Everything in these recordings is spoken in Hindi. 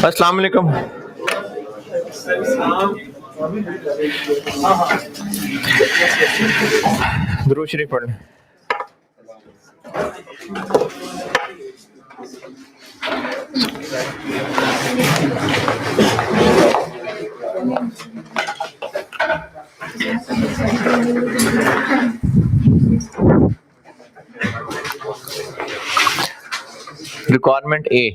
अस्सलाम वालेकुम। दुरूद शरीफ पढ़ लें। Requirement a,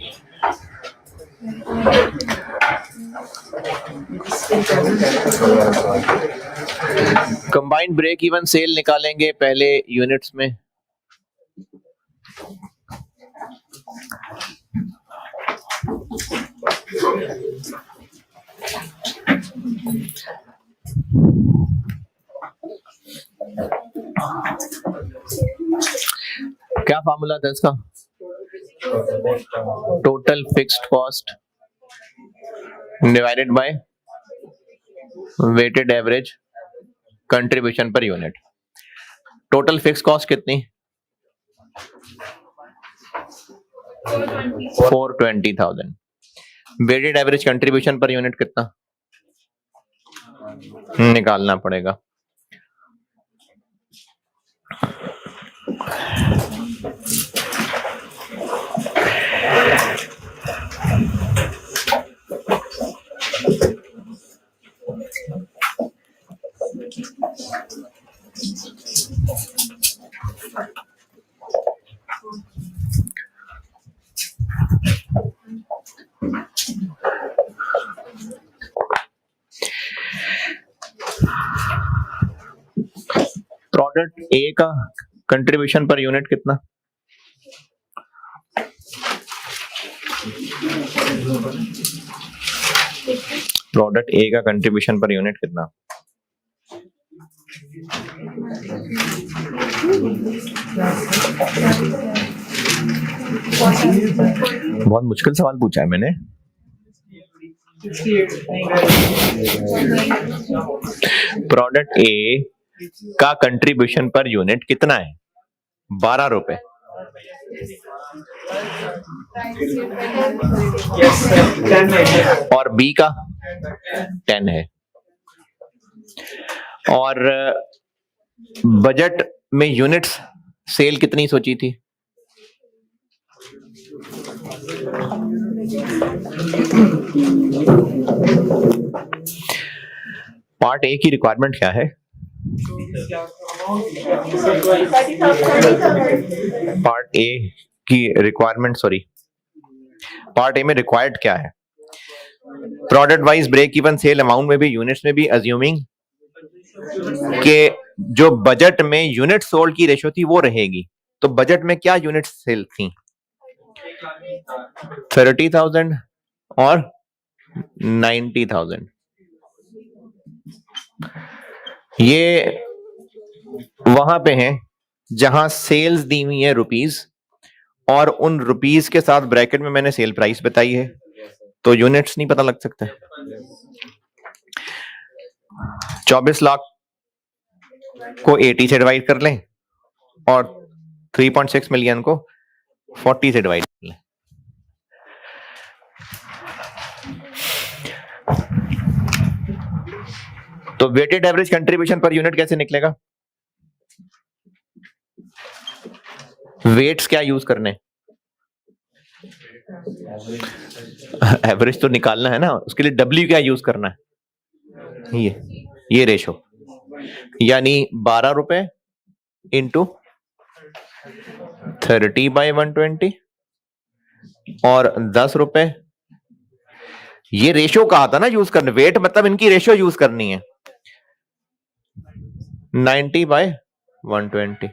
combined break even sale निकालेंगे पहले यूनिट्स में। क्या फार्मूला था इसका? Total fixed cost divided by weighted average contribution per unit. Total fix cost कितनी? 420,000। Weighted average contribution per unit कितना निकालना पड़ेगा? प्रोडक्ट ए का कंट्रीब्यूशन पर यूनिट कितना? प्रोडक्ट ए का कंट्रीब्यूशन पर यूनिट कितना? बहुत मुश्किल सवाल पूछा है मैंने। प्रोडक्ट ए का कंट्रीब्यूशन पर यूनिट कितना है? 12 रुपए। और बी का 10 है। और बजट में यूनिट्स सेल कितनी सोची थी? पार्ट ए की रिक्वायरमेंट क्या है? पार्ट ए की रिक्वायरमेंट, सॉरी, पार्ट ए में रिक्वायर्ड क्या है? Product wise break even sale amount में भी, यूनिट्स में भी, अज्यूमिंग कि जो बजट में यूनिट सोल्ड की रेशो थी वो रहेगी। तो बजट में क्या यूनिट सेल थी? 30,000 और 90,000। ये वहां पे हैं जहां सेल्स दी हुई है रुपीस, और उन रुपीस के साथ ब्रैकेट में मैंने सेल प्राइस बताई है, तो यूनिट्स नहीं पता लग सकता। 24 लाख को 80 से डिवाइड कर लें और 3.6 मिलियन को 40 से डिवाइड कर लें। तो weighted average contribution per unit कैसे निकलेगा? वेट्स क्या यूज करने? एवरेज तो निकालना है ना, उसके लिए डब्ल्यू क्या यूज करना है? ये रेशो, यानी 12 रुपए इंटू 30/120 और 10 रुपए। ये रेशो कहा था ना यूज करने, वेट मतलब इनकी रेशो यूज करनी है। 90/120।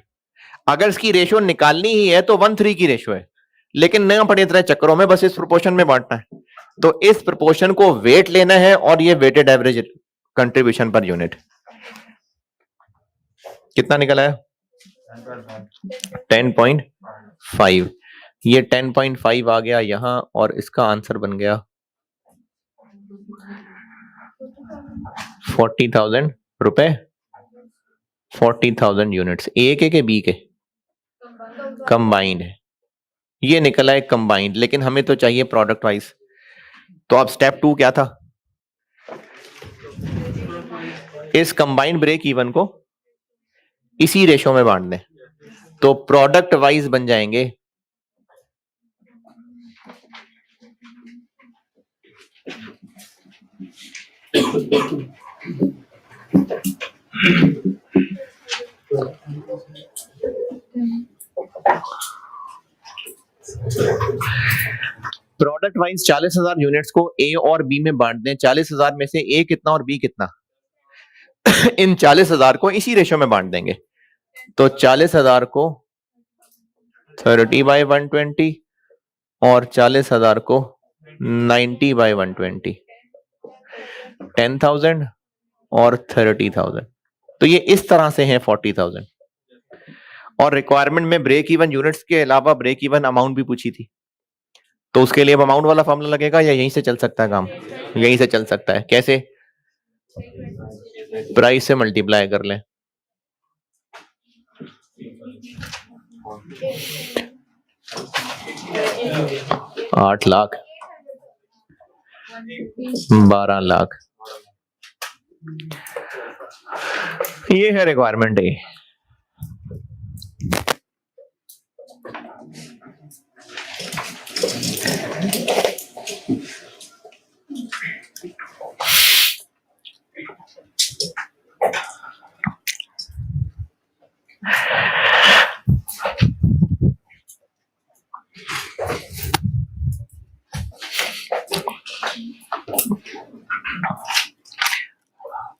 अगर इसकी रेशो निकालनी ही है तो 1:3 की रेशो है, लेकिन न पड़े तरह चक्करों में बस इस प्रोपोर्शन में बांटना है। तो इस प्रोपोर्शन को वेट लेना है और ये weighted average contribution per unit कितना निकला है? 10.5। ये 10.5 आ गया यहां और इसका आंसर बन गया 40,000 रुपए 40,000 यूनिट्स। ए के बी के? कंबाइंड है। ये निकला है कंबाइंड, लेकिन हमें तो चाहिए प्रोडक्ट वाइज। तो अब स्टेप 2 क्या था? इस कंबाइंड ब्रेक इवन को इसी रेशो में बांट दें, तो प्रोडक्ट वाइज बन जाएंगे प्रोडक्ट वाइज 40,000 यूनिट्स को ए और बी में बांट दें। 40,000 में से ए कितना और बी कितना? इन 40,000 को इसी रेशो में बांट देंगे। तो 40,000 को 30/120 और 40,000 को 90/120, 10,000 और 30,000। तो ये इस तरह से है 40,000। और रिक्वायरमेंट में ब्रेक इवन यूनिट्स के अलावा ब्रेक इवन अमाउंट भी पूछी थी, तो उसके लिए अब अमाउंट वाला फॉर्मूला लगेगा या यहीं से चल सकता है काम? यहीं से चल सकता है। कैसे? प्राइस से मल्टीप्लाई कर लें। 8 लाख, 12 लाख, ये है रिक्वायरमेंट है।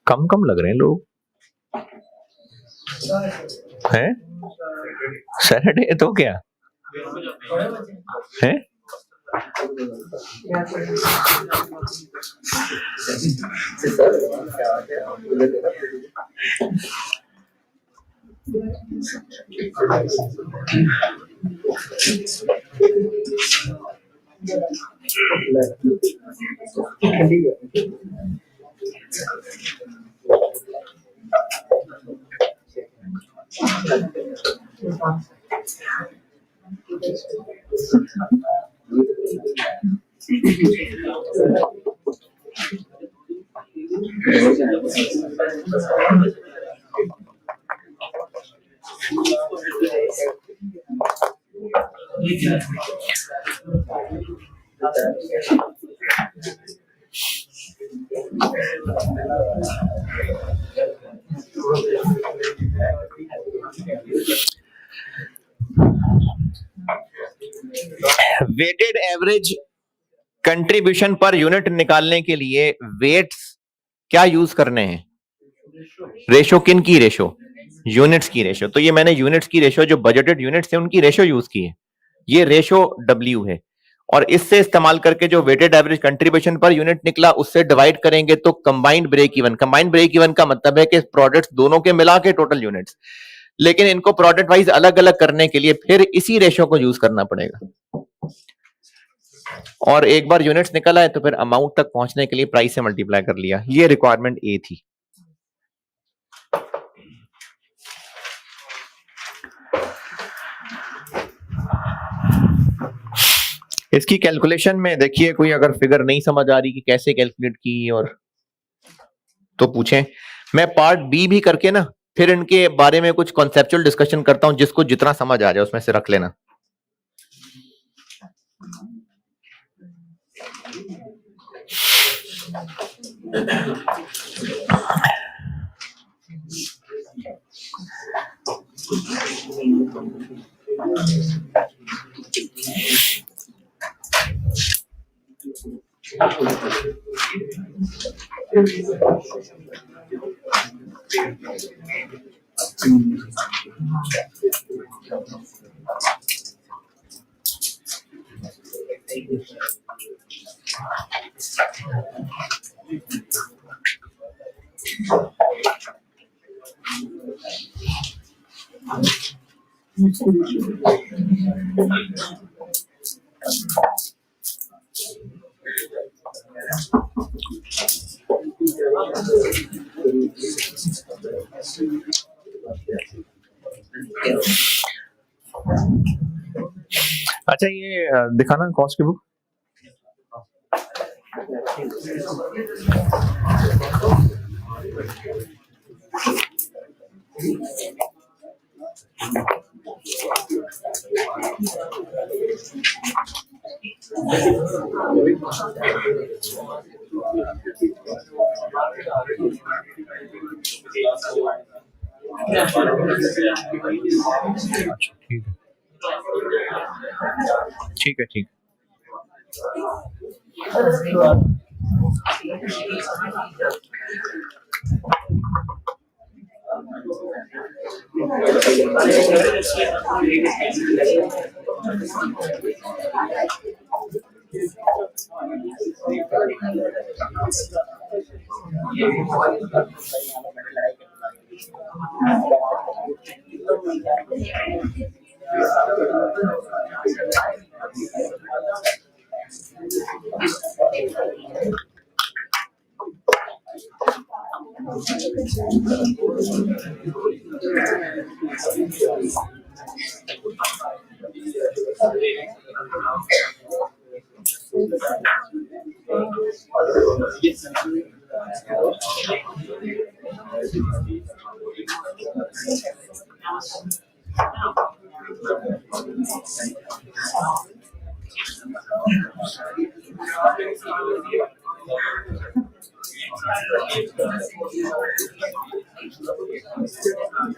कम कम लग रहे हैं लोग हैं। सैटरडे तो क्या है? Weighted average contribution per unit निकालने के लिए वेट्स क्या यूज करने हैं? रेशो। किन की रेशो? यूनिट्स की रेशो। तो ये मैंने यूनिट्स की रेशो, जो बजटेड यूनिट्स है उनकी रेशो यूज की है। ये रेशो W है, और इससे इस्तेमाल करके जो weighted average contribution per unit निकला उससे डिवाइड करेंगे तो combined break even. Combined break even का मतलब है कि प्रोडक्ट्स दोनों के मिला के टोटल यूनिट्स, लेकिन इनको प्रोडक्ट वाइज अलग अलग करने के लिए फिर इसी रेशो को यूज करना पड़ेगा। और एक बार यूनिट्स निकला है तो फिर अमाउंट तक पहुंचने के लिए प्राइस से मल्टीप्लाई कर लिया। ये रिक्वायरमेंट ए थी। इसकी कैलकुलेशन में देखिए, कोई अगर फिगर नहीं समझ आ रही कि कैसे कैलकुलेट की और तो पूछें। मैं पार्ट बी भी करके ना फिर इनके बारे में कुछ कॉन्सेप्चुअल डिस्कशन करता हूं, जिसको जितना समझ आ जाए उसमें से रख लेना। अच्छा ये दिखाना कॉस्ट की बुक। अच्छा ठीक है ठीक है।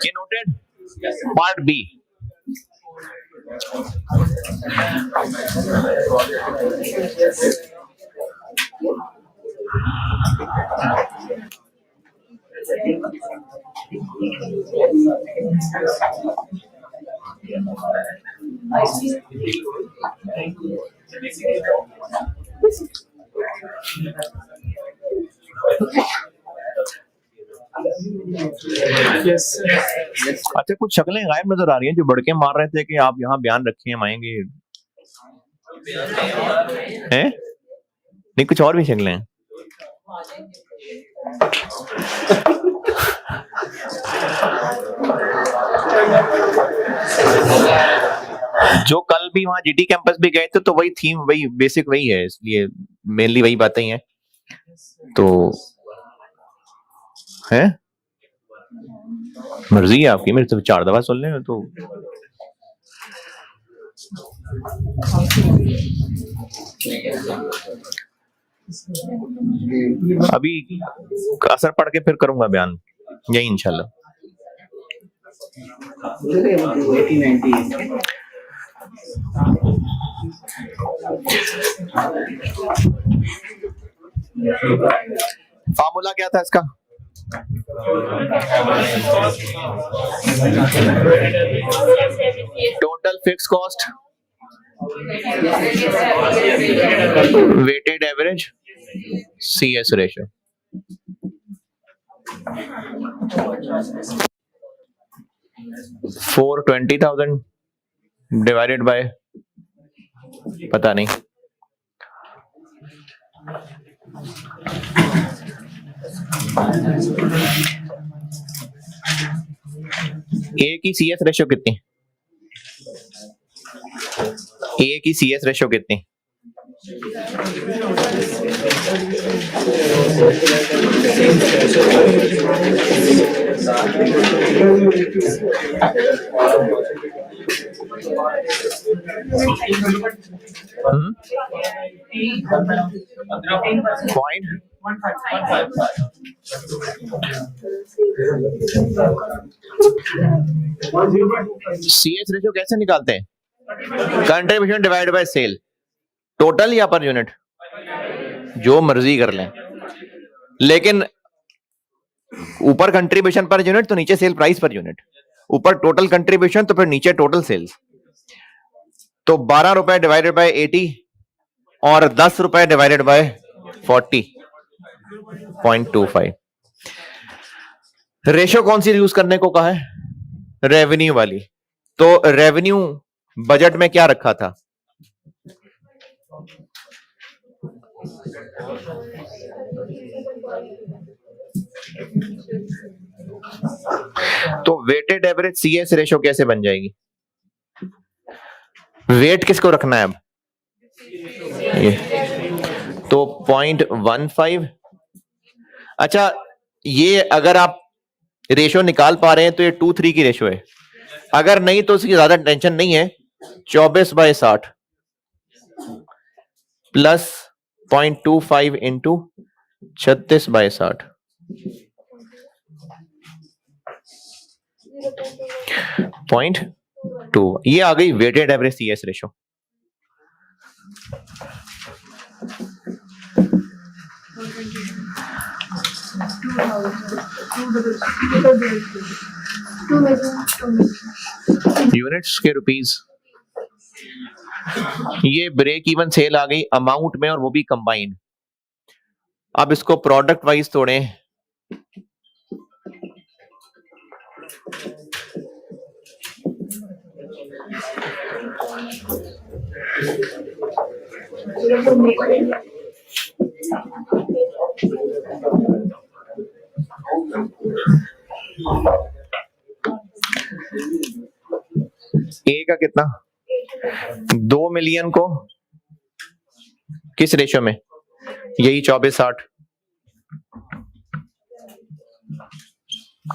ये नोटेड। पार्ट बी, अच्छा कुछ शक्लें गायब नजर आ रही हैं जो बड़के मार रहे थे कि आप यहाँ बयान रखे हम आएंगे, हैं? नहीं कुछ और भी शक्लें हैं। जो कल भी वहां जीटी कैंपस भी गए थे तो वही थीम वही बेसिक वही है, इसलिए मेनली वही बातें ही हैं। तो है मर्जी है आपकी, मेरे तो 4 दफा सुन लें तो अभी असर पढ़ के फिर करूंगा बयान यही इंशाल्लाह। फार्मूला क्या था इसका? Total fix cost weighted average CS ratio. $420,000 divided by पता नहीं ए की CS रेशियो कितनी? ए की CS रेशियो कितनी? CS रेशियो कैसे निकालते हैं? Contribution divide by sale, total या पर यूनिट, जो मर्जी कर लें, लेकिन ऊपर कंट्रीब्यूशन पर यूनिट तो नीचे सेल प्राइस पर यूनिट, ऊपर टोटल कंट्रीब्यूशन तो फिर नीचे टोटल सेल्स। तो 12 रुपए डिवाइडेड बाय 80 और 10 रुपए डिवाइडेड बाय 40.25। रेशियो कौन सी यूज करने को कहा है? रेवेन्यू वाली। तो रेवेन्यू बजट में क्या रखा था? तो वेटेड एवरेज CS रेशियो कैसे बन जाएगी? वेट किसको रखना है अब? ये तो 0.15। अच्छा, ये अगर आप रेशो निकाल पा रहे हैं तो ये 2:3 की रेशो है, अगर नहीं तो उसकी ज्यादा टेंशन नहीं है। 24/60 प्लस 0.25 इंटू 36/60 0.2। ये आ गई weighted average CS ratio. Units के रुपीज। ये ब्रेक इवन सेल आ गई अमाउंट में, और वो भी कंबाइंड। अब इसको प्रोडक्ट वाइज तोड़ें। ए का कितना? 2 मिलियन को किस रेशो में? यही 24/60।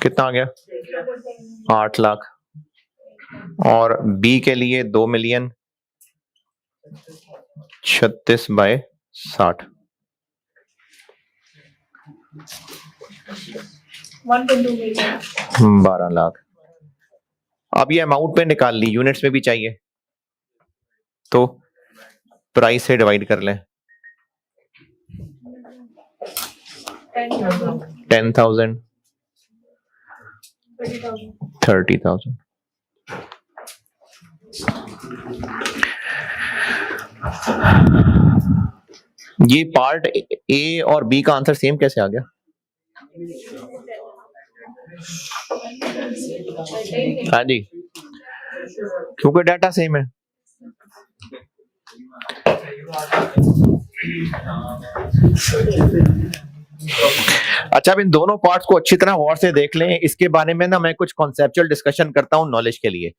कितना आ गया? 8 लाख। और बी के लिए 2 मिलियन 36/60 12 लाख। अब ये अमाउंट में निकाल ली, यूनिट्स में भी चाहिए तो प्राइस से डिवाइड कर लें। 10,000 30,000। ये पार्ट ए और बी का आंसर सेम कैसे आ गया? हाँ जी, क्योंकि डाटा सेम है। अच्छा, अब इन दोनों पार्ट्स को अच्छी तरह गौर से देख लें। इसके बारे में ना मैं कुछ कॉन्सेप्चुअल डिस्कशन करता हूं नॉलेज के लिए।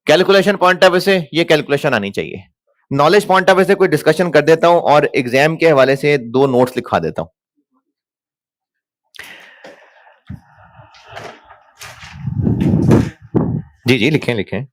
कैलकुलेशन पॉइंट ऑफ व्यू से ये कैलकुलेशन आनी चाहिए, नॉलेज पॉइंट ऑफ व्यू से कोई डिस्कशन कर देता हूं और एग्जाम के हवाले से 2 नोट्स लिखा देता हूं। जी जी, लिखें लिखें।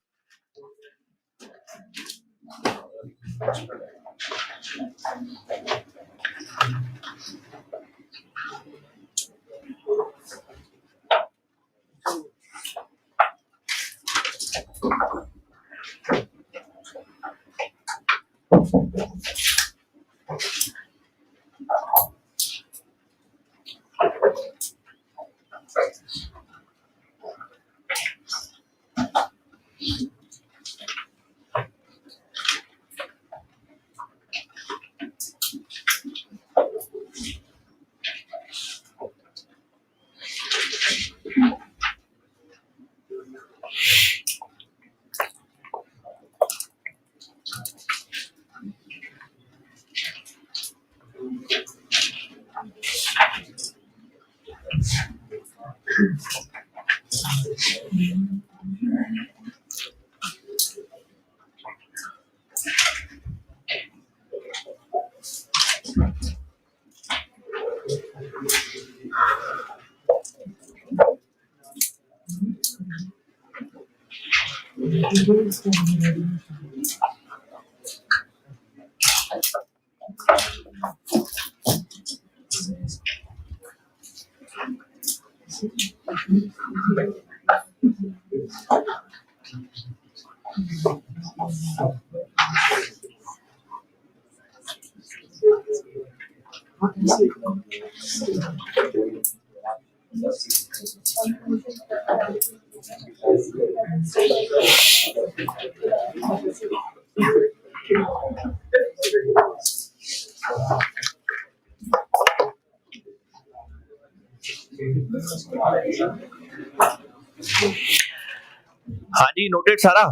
हाँ जी, नोटेड सारा?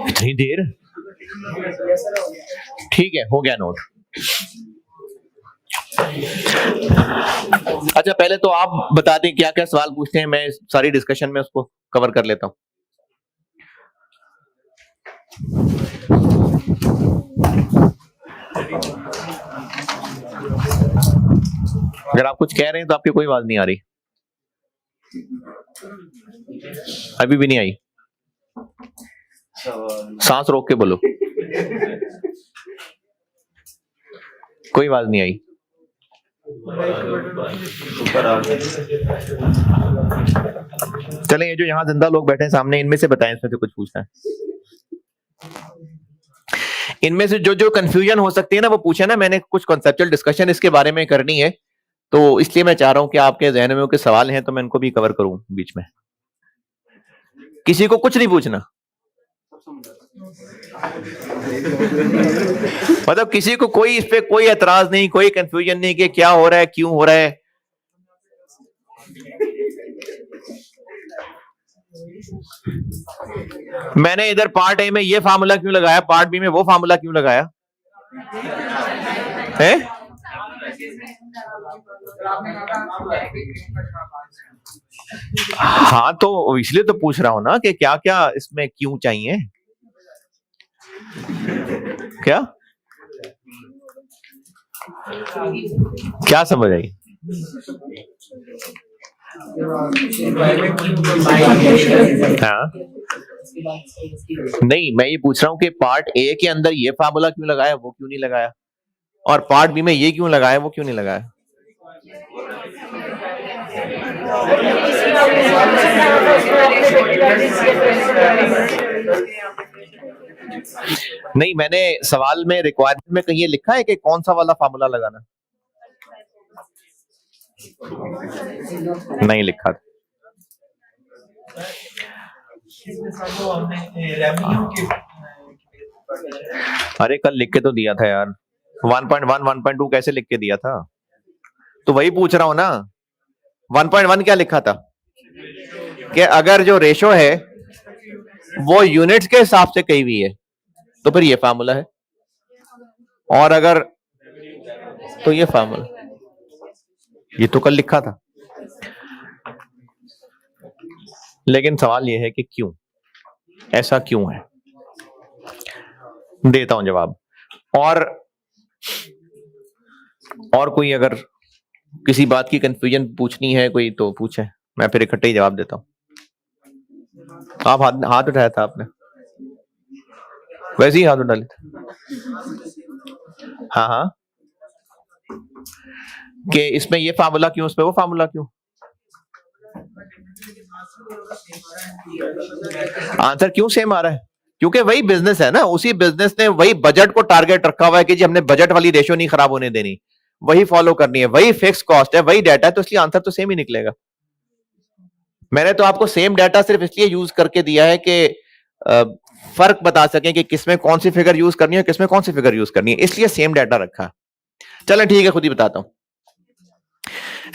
इतनी देर? ठीक है, हो गया नोट। अच्छा, पहले तो आप बता दें क्या क्या सवाल पूछते हैं, मैं सारी डिस्कशन में उसको कवर कर लेता हूं। अगर आप कुछ कह रहे हैं तो आपकी कोई आवाज नहीं आ रही, अभी भी नहीं आई। सांस रोक के बोलो, कोई आवाज नहीं आई। चलें, ये जो यहाँ जिंदा लोग बैठे हैं सामने, इनमें से बताएं इसमें से कुछ पूछना है। इनमें से जो जो कंफ्यूजन हो सकती है ना वो पूछे ना, मैंने कुछ कॉन्सेप्चुअल डिस्कशन इसके बारे में करनी है, तो इसलिए मैं चाह रहा हूं कि आपके जहन में कोई सवाल हैं तो मैं इनको भी कवर करूं बीच में। किसी को कुछ नहीं पूछना, मतलब किसी को कोई इस पे कोई एतराज नहीं, कोई कंफ्यूजन नहीं कि क्या हो रहा है, क्यों हो रहा है। मैंने इधर पार्ट ए में ये फार्मूला क्यों लगाया, पार्ट बी में वो फार्मूला क्यों लगाया है? हाँ, तो इसलिए तो पूछ रहा हूं ना कि क्या क्या इसमें क्यों चाहिए, क्या क्या समझ आई? हाँ, नहीं, मैं ये पूछ रहा हूँ कि पार्ट ए के अंदर ये फार्मूला क्यों लगाया, वो क्यों नहीं लगाया, और पार्ट बी में ये क्यों लगाया, वो क्यों नहीं लगाया? नहीं, मैंने सवाल में रिक्वायरमेंट में कहीं ये लिखा है कि कौन सा वाला फार्मूला लगाना, नहीं लिखा। अरे कल लिख के तो दिया था यार, 1.1 1.2 कैसे लिख के दिया था, तो वही पूछ रहा हूं ना। 1.1 क्या लिखा था कि अगर जो रेशो है वो यूनिट्स के हिसाब से कही हुई है तो फिर ये फार्मूला है, और अगर तो ये फार्मूला, ये तो कल लिखा था। लेकिन सवाल ये है कि क्यों, ऐसा क्यों है, देता हूं जवाब। और कोई अगर किसी बात की कंफ्यूजन पूछनी है कोई तो पूछे, मैं फिर इकट्ठे ही जवाब देता हूं। आप हाथ उठाया था आपने, वैसे ही हाथ उठा लेते। हाँ हाँ, कि इसमें ये फार्मूला क्यों, उसमें वो फार्मूला क्यों? आंसर क्यों सेम आ रहा है? क्योंकि वही बिजनेस है ना, उसी बिजनेस ने वही बजट को टारगेट रखा हुआ है कि जी हमने बजट वाली रेशो नहीं खराब होने देनी, वही फॉलो करनी है, वही फिक्स कॉस्ट है, वही डाटा है, तो इसलिए आंसर तो सेम ही निकलेगा। मैंने तो आपको सेम डाटा सिर्फ इसलिए यूज करके दिया है कि फर्क बता सकें कि किसमें कौन सी फिगर यूज करनी है, किसमें कौन सी फिगर यूज करनी है, इसलिए सेम डाटा रखा। चलो ठीक है, खुद ही बताता हूं।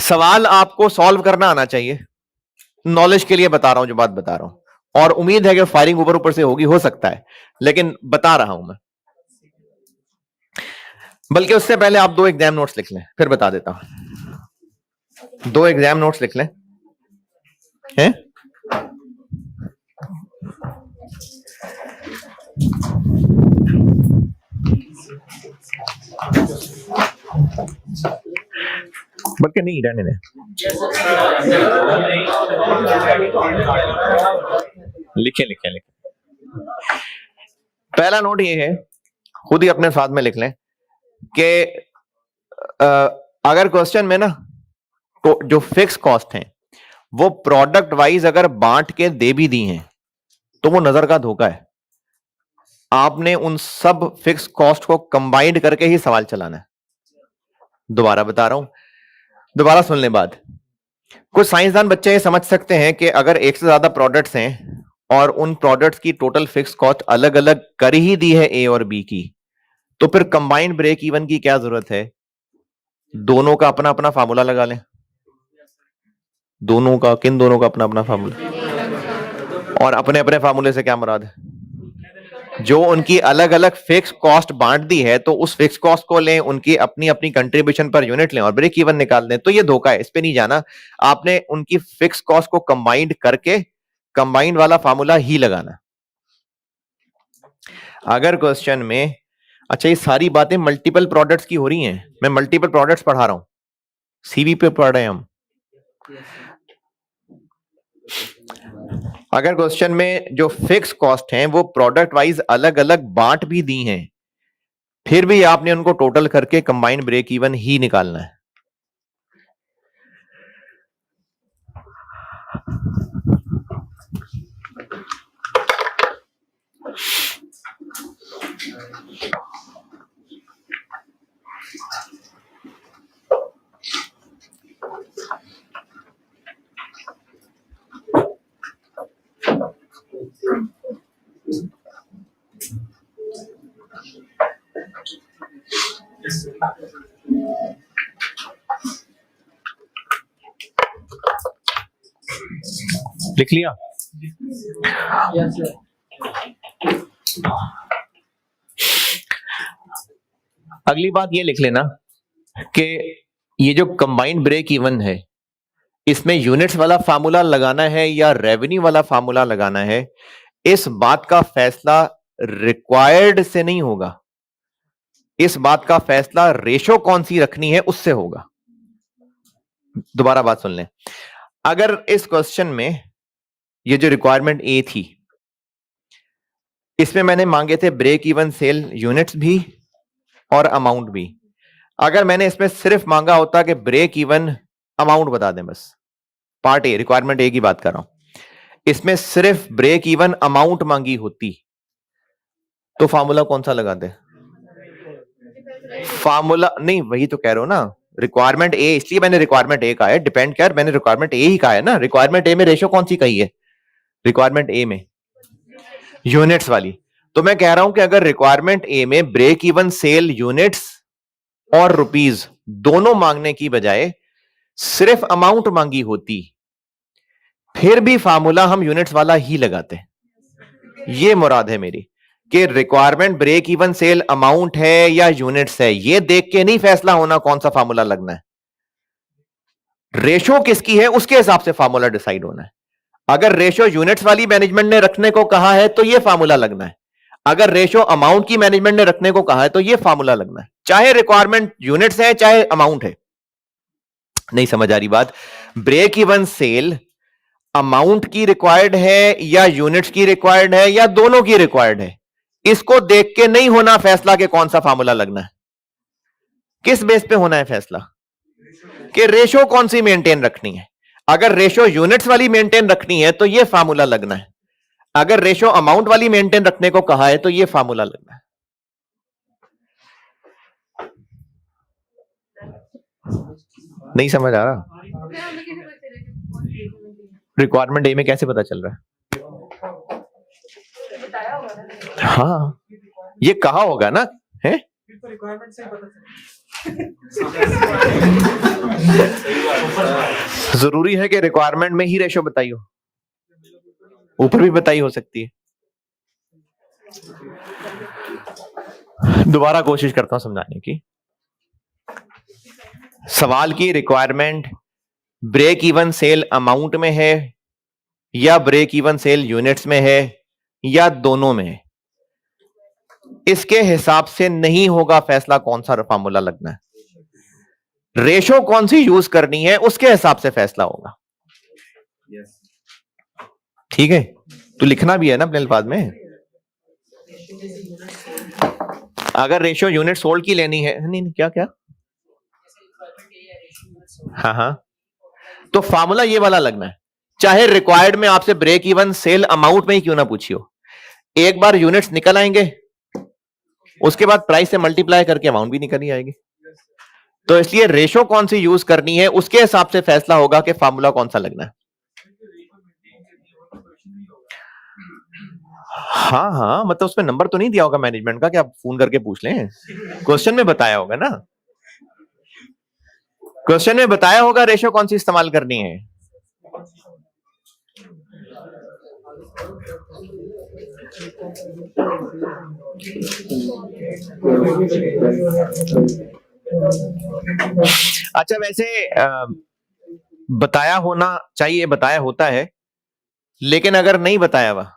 सवाल आपको सॉल्व करना आना चाहिए, नॉलेज के लिए बता रहा हूं जो बात बता रहा हूं, और उम्मीद है कि फायरिंग ऊपर ऊपर से होगी, हो सकता है, लेकिन बता रहा हूं मैं। बल्कि उससे पहले आप 2 एग्जाम नोट्स लिख लें, फिर बता देता हूं। 2 एग्जाम नोट्स लिख लें हैं? बल्कि नहीं, रहने दें, लिखें लिखें लिखें। पहला नोट ये है, खुद ही अपने साथ में लिख लें कि अगर क्वेश्चन में ना तो जो फिक्स कॉस्ट है वो प्रोडक्ट वाइज अगर बांट के दे भी दी हैं तो वो नजर का धोखा है। आपने उन सब फिक्स कॉस्ट को कंबाइंड करके ही सवाल चलाना है। दोबारा बता रहा हूं, दोबारा सुन लें बात। कुछ साइंसदान बच्चे ये समझ सकते हैं कि अगर एक से ज्यादा प्रोडक्ट्स हैं और उन प्रोडक्ट्स की टोटल फिक्स कॉस्ट अलग अलग कर ही दी है ए और बी की, तो फिर कंबाइंड ब्रेक इवन की क्या जरूरत है? दोनों का अपना अपना फार्मूला लगा लें। दोनों का, किन दोनों का अपना अपना फार्मूला, और अपने अपने फार्मूले से क्या मुराद है? जो उनकी अलग अलग फिक्स कॉस्ट बांट दी है, तो उस फिक्स कॉस्ट को लें, उनकी अपनी अपनी कंट्रीब्यूशन पर यूनिट लें और ब्रेक इवन निकाल दें। तो ये धोखा है, इस पे नहीं जाना। आपने उनकी फिक्स कॉस्ट को कंबाइंड करके कंबाइंड वाला फार्मूला ही लगाना। अगर क्वेश्चन में, अच्छा ये सारी बातें मल्टीपल प्रोडक्ट्स की हो रही हैं, मैं मल्टीपल प्रोडक्ट्स पढ़ा रहा हूं, सीवी पे पढ़ रहे हैं हम। अगर क्वेश्चन में जो फिक्स कॉस्ट हैं वो प्रोडक्ट वाइज अलग अलग बांट भी दी हैं, फिर भी आपने उनको टोटल करके कंबाइंड ब्रेक इवन ही निकालना है। लिख लिया? अगली बात ये लिख लेना कि ये जो कंबाइंड ब्रेक इवन है, इसमें यूनिट्स वाला फार्मूला लगाना है या रेवेन्यू वाला फार्मूला लगाना है, इस बात का फैसला रिक्वायर्ड से नहीं होगा। इस बात का फैसला रेशो कौन सी रखनी है उससे होगा। दोबारा बात सुन लें। अगर इस क्वेश्चन में ये जो रिक्वायरमेंट ए थी, इसमें मैंने मांगे थे ब्रेक इवन सेल यूनिट्स भी और अमाउंट भी। अगर मैंने इसमें सिर्फ मांगा होता कि ब्रेक इवन अमाउंट बता दें, बस पार्ट ए, रिक्वायरमेंट ए की बात कर रहा हूं, इसमें सिर्फ ब्रेक इवन अमाउंट मांगी होती, तो फार्मूला कौन सा लगाते? फार्मूला नहीं, वही तो कह रहे हो ना, रिक्वायरमेंट ए, इसलिए मैंने रिक्वायरमेंट ए कहा है। डिपेंड कर, मैंने रिक्वायरमेंट ए ही कहा है ना। रिक्वायरमेंट ए में रेशो कौन सी कही है? रिक्वायरमेंट ए में यूनिट्स वाली। तो मैं कह रहा हूं कि अगर रिक्वायरमेंट ए में ब्रेक इवन सेल यूनिट्स और रुपीस दोनों मांगने की बजाय सिर्फ अमाउंट मांगी होती, फिर भी फार्मूला हम यूनिट्स वाला ही लगाते। ये मुराद है मेरी कि requirement break even sale amount है या यूनिट्स है, ये देख के नहीं फैसला होना कौन सा फार्मूला लगना है। रेशो किसकी है उसके हिसाब से फार्मूला डिसाइड होना है। अगर रेशो यूनिट्स वाली मैनेजमेंट ने रखने को कहा है तो ये फार्मूला लगना है। अगर रेशो अमाउंट की मैनेजमेंट ने रखने को कहा है तो ये फार्मूला लगना है, चाहे रिक्वायरमेंट यूनिट्स है चाहे अमाउंट है। नहीं समझ आ रही बात? ब्रेक इवन सेल अमाउंट की रिक्वायर्ड है या यूनिट्स की रिक्वायर्ड है या दोनों की रिक्वायर्ड है, इसको देख के नहीं होना फैसला कि कौन सा फार्मूला लगना है। किस बेस पे होना है फैसला? कि रेशो कौन सी मेंटेन रखनी है। अगर रेशो यूनिट्स वाली मेंटेन रखनी है तो यह फार्मूला लगना है। अगर रेशो अमाउंट वाली मेंटेन रखने को कहा है तो यह फार्मूला लगना है। नहीं समझ आ रहा? रिक्वायरमेंट ए में कैसे पता चल रहा है? हाँ, ये कहा होगा ना, है? जरूरी है कि रिक्वायरमेंट में ही रेशो बताई हो? ऊपर भी बताई हो सकती है। दोबारा कोशिश करता हूं समझाने की। सवाल की requirement break even sale amount में है या ब्रेक इवन सेल यूनिट्स में है या दोनों में है, इसके हिसाब से नहीं होगा फैसला कौन सा फार्मूला लगना है। रेशो कौन सी यूज करनी है उसके हिसाब से फैसला होगा। ठीक है? तो लिखना भी है ना अपने अल्फाज में। अगर रेशो यूनिट सोल्ड की लेनी है, नहीं क्या क्या, हाँ हाँ, तो फार्मूला ये वाला लगना है, चाहे रिक्वायर्ड में आपसे ब्रेक इवन सेल अमाउंट में ही क्यों ना पूछी हो। एक बार यूनिट्स निकल आएंगे, उसके बाद प्राइस से मल्टीप्लाई करके अमाउंट भी निकल ही आएगी। तो इसलिए रेशो कौन सी यूज करनी है उसके हिसाब से फैसला होगा कि फार्मूला कौन सा लगना है। हाँ हाँ, मतलब उसमें नंबर तो नहीं दिया होगा मैनेजमेंट का कि आप फोन करके पूछ लें। क्वेश्चन में बताया होगा ना, क्वेश्चन में बताया होगा रेशो कौन सी इस्तेमाल करनी है। अच्छा, वैसे बताया होना चाहिए, बताया होता है, लेकिन अगर नहीं बताया हुआ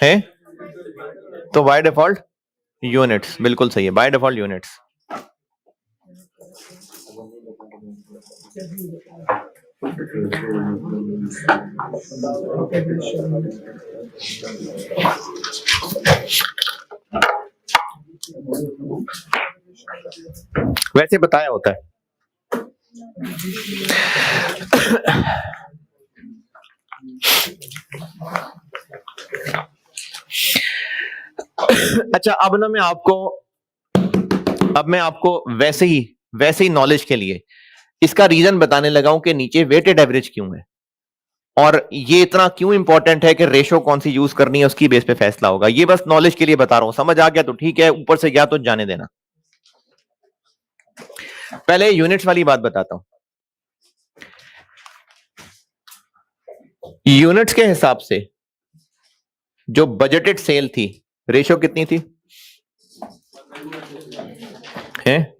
है तो बाय डिफॉल्ट यूनिट्स, बिल्कुल सही है, बाय डिफॉल्ट यूनिट्स। वैसे बताया होता है। अच्छा, अब मैं आपको वैसे ही नॉलेज के लिए इसका रीजन बताने लगा हूं कि नीचे वेटेड एवरेज क्यों है और ये इतना क्यों इंपॉर्टेंट है कि रेशो कौन सी यूज करनी है उसकी बेस पे फैसला होगा। ये बस नॉलेज के लिए बता रहा हूं, समझ आ गया तो ठीक है, ऊपर से गया तो जाने देना। पहले यूनिट्स वाली बात बताता हूं। यूनिट्स के हिसाब से जो बजटेड सेल थी, रेशो कितनी थी? है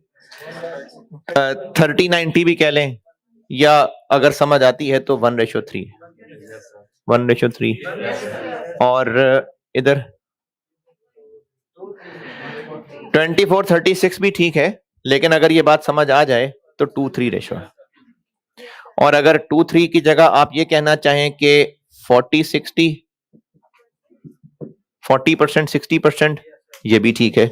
30-90 भी कह लें, या अगर समझ आती है तो 1:3, 1:3। और इधर 24-36 भी ठीक है, लेकिन अगर ये बात समझ आ जाए तो 2:3 रेशो है। और अगर 2:3 की जगह आप ये कहना चाहें कि 40-60, 40%, 60%, ये भी ठीक है।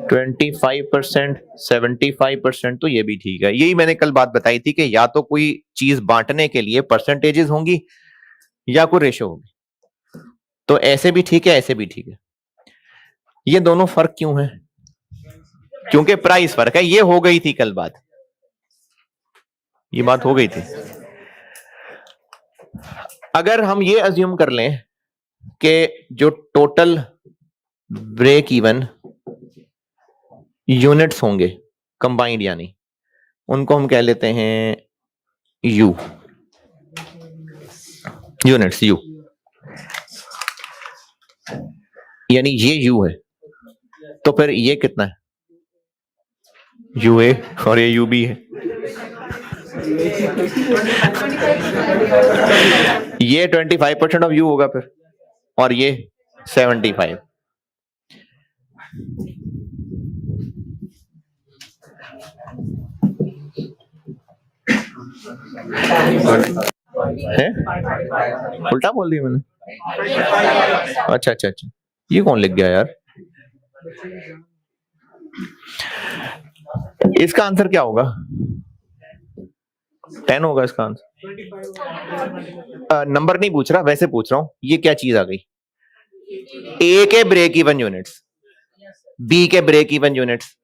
25%, 75%, तो ये भी ठीक है। यही मैंने कल बात बताई थी कि या तो कोई चीज बांटने के लिए परसेंटेजेस होंगी या कोई रेशो होगी, तो ऐसे भी ठीक है, ऐसे भी ठीक है। ये दोनों फर्क क्यों है? क्योंकि प्राइस फर्क है। ये हो गई थी कल बात, ये बात हो गई थी। अगर हम ये अज्यूम कर लें कि जो टोटल ब्रेक इवन यूनिट्स होंगे कंबाइंड, यानी उनको हम कह लेते हैं यू, यूनिट्स यू, यानी ये यू है, तो फिर ये कितना है? यू ए, और ये यू बी है। ये 25% ऑफ यू होगा फिर, और ये 75। है उल्टा बोल दिया मैंने? अच्छा अच्छा अच्छा, ये कौन लिख गया यार? इसका आंसर क्या होगा? 10 होगा इसका आंसर। नंबर नहीं पूछ रहा, वैसे पूछ रहा हूं, ये क्या चीज आ गई? ए के ब्रेक इवन यूनिट्स, बी के break even units,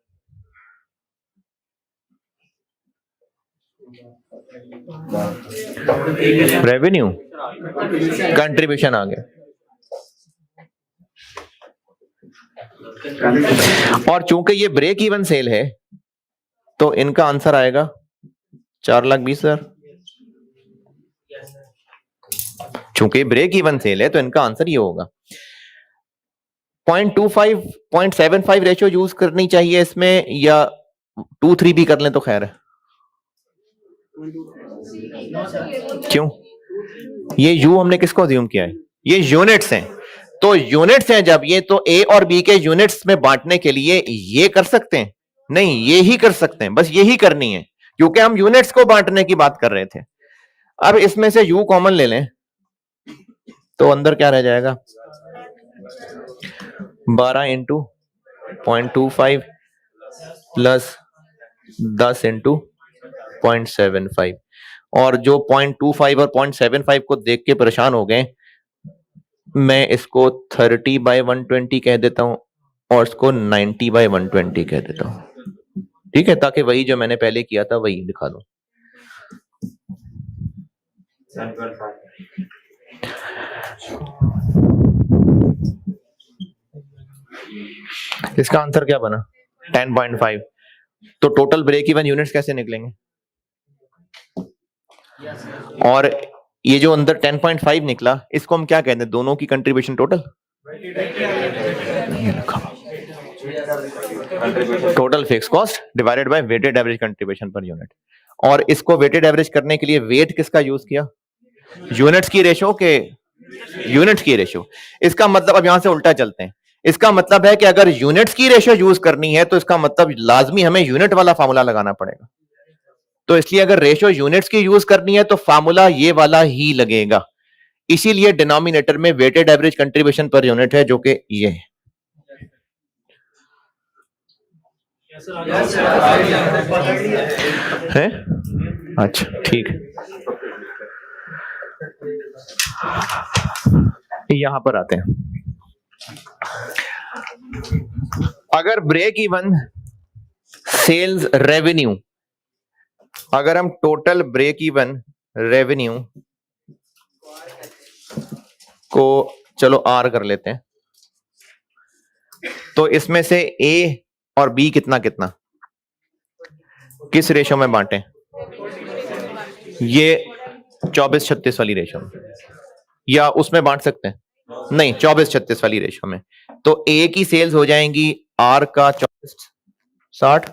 revenue, contribution आ गया। और चूंकि ये ब्रेक इवन सेल है तो इनका आंसर आएगा 4,20,000। चूंकि ब्रेक इवन सेल है तो इनका आंसर ये होगा। 0.25, 0.75 रेशो यूज करनी चाहिए इसमें, या 2-3 भी कर लें तो खैर है। क्यों? ये यू हमने किसको अज्यूम किया है? ये यूनिट्स हैं, तो यूनिट्स हैं जब ये, तो ए और बी के यूनिट्स में बांटने के लिए ये कर सकते हैं? नहीं, ये ही कर सकते हैं, बस यही करनी है, क्योंकि हम यूनिट्स को बांटने की बात कर रहे थे। अब इसमें से यू कॉमन ले लें तो अंदर क्या रह जाएगा? 12 इंटू 0.25 प्लस 10 इंटू 0.75। और जो 0.25 और 0.75 को देख के परेशान हो गए, मैं इसको 30/120 कह देता हूं और इसको 90/120 कह देता हूं, ठीक है, ताकि वही जो मैंने पहले किया था वही दिखा दूं। इसका आंसर क्या बना? 10.5। तो टोटल ब्रेक इवन यूनिट्स कैसे निकलेंगे? और ये जो अंदर 10.5 निकला, इसको हम क्या कहते हैं, दोनों की contribution total, total fix cost divided by weighted average contribution per unit. और इसको वेटेड एवरेज करने के लिए वेट किसका यूज किया, यूनिट्स की रेशो के, यूनिट्स की रेशो। इसका मतलब अब यहां से उल्टा चलते हैं, इसका मतलब है कि अगर यूनिट्स की रेशो यूज करनी है तो इसका मतलब लाजमी हमें यूनिट वाला फार्मूला लगाना पड़ेगा। तो इसलिए अगर रेशो यूनिट्स की यूज करनी है तो फार्मूला ये वाला ही लगेगा। इसीलिए डिनोमिनेटर में weighted average contribution per unit है, जो कि ये है। अच्छा ठीक है, यहां पर आते हैं। अगर ब्रेक इवन सेल्स रेवेन्यू, अगर हम टोटल ब्रेक इवन रेवेन्यू को चलो आर कर लेते हैं, तो इसमें से ए और बी कितना कितना किस रेशो में बांटे, ये 24-36 वाली रेशो में, या उसमें बांट सकते हैं, नहीं 24-36 वाली रेशो में। तो ए की सेल्स हो जाएंगी आर का 24-60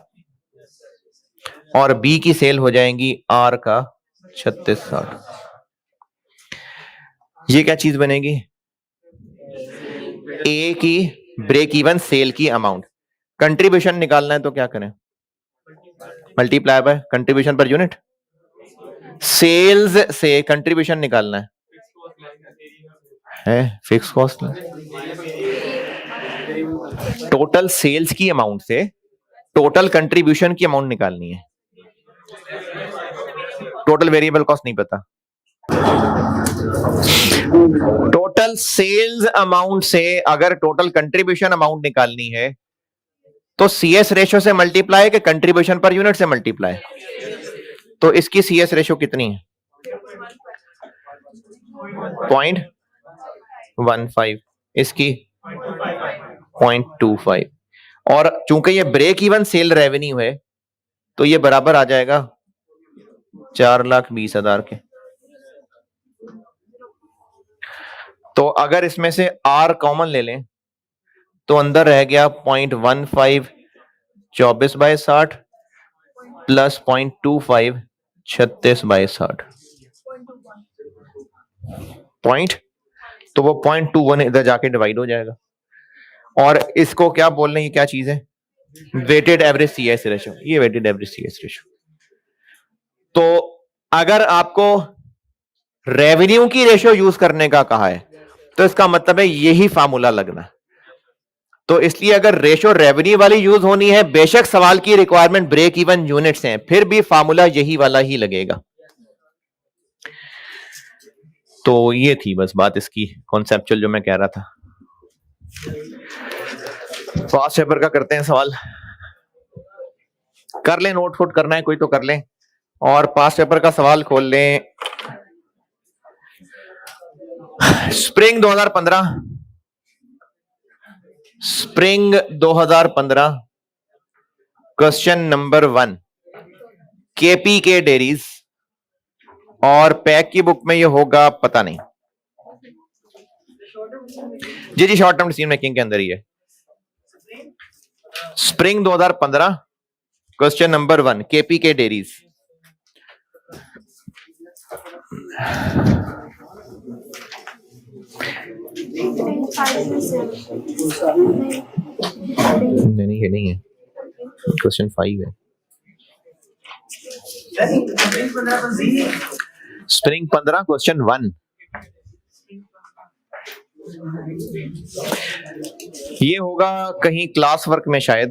और बी की सेल हो जाएंगी आर का 36-60। ये क्या चीज बनेगी, ए की ब्रेक इवन सेल की अमाउंट। कंट्रीब्यूशन निकालना है तो क्या करें, multiply by contribution per unit. Sales से कंट्रीब्यूशन निकालना है फिक्स कॉस्ट, टोटल सेल्स की अमाउंट से टोटल कंट्रीब्यूशन की अमाउंट निकालनी है, टोटल वेरिएबल कॉस्ट नहीं पता। टोटल सेल्स अमाउंट से अगर टोटल कंट्रीब्यूशन अमाउंट निकालनी है तो सीएस रेशो से मल्टीप्लाई के कंट्रीब्यूशन पर यूनिट से मल्टीप्लाई। तो इसकी सीएस रेशो कितनी है, 0.15, इसकी 0.25। और चूंकि ये ब्रेक इवन सेल रेवेन्यू है तो ये बराबर आ जाएगा 4,20,000 के। तो अगर इसमें से आर कॉमन ले लें तो अंदर रह गया 0.15 24/60 प्लस 0.25 36/60 पॉइंट, तो वो 0.21 इधर जाके डिवाइड हो जाएगा। और इसको क्या बोल रहे हैं, ये क्या चीज है, वेटेड एवरेज सीएस रेशो, ये वेटेड एवरेज सीएस रेशो। तो अगर आपको रेवेन्यू की रेशो यूज करने का कहा है तो इसका मतलब है यही फार्मूला लगना। तो इसलिए अगर रेशो रेवेन्यू वाली यूज होनी है, बेशक सवाल की रिक्वायरमेंट ब्रेक इवन यूनिट्स हैं, फिर भी फार्मूला यही वाला ही लगेगा। तो ये थी बस बात इसकी कॉन्सेप्चुअल जो मैं कह रहा था। पास्ट पेपर का करते हैं सवाल, कर लें, नोट फुट करना है कोई तो कर लें, और पास्ट पेपर का सवाल खोल लें। Spring 2015, spring 2015 question number 1 KP के डेरीज, और पैक की बुक में ये होगा पता नहीं, जी शॉर्ट टर्म डिसीजन मेकिंग के अंदर ही है। स्प्रिंग 2015 क्वेश्चन नंबर 1 केपी के डेरीज। नहीं ये नहीं है, क्वेश्चन 5 है। स्प्रिंग 15 क्वेश्चन 1, ये होगा कहीं क्लास वर्क में शायद।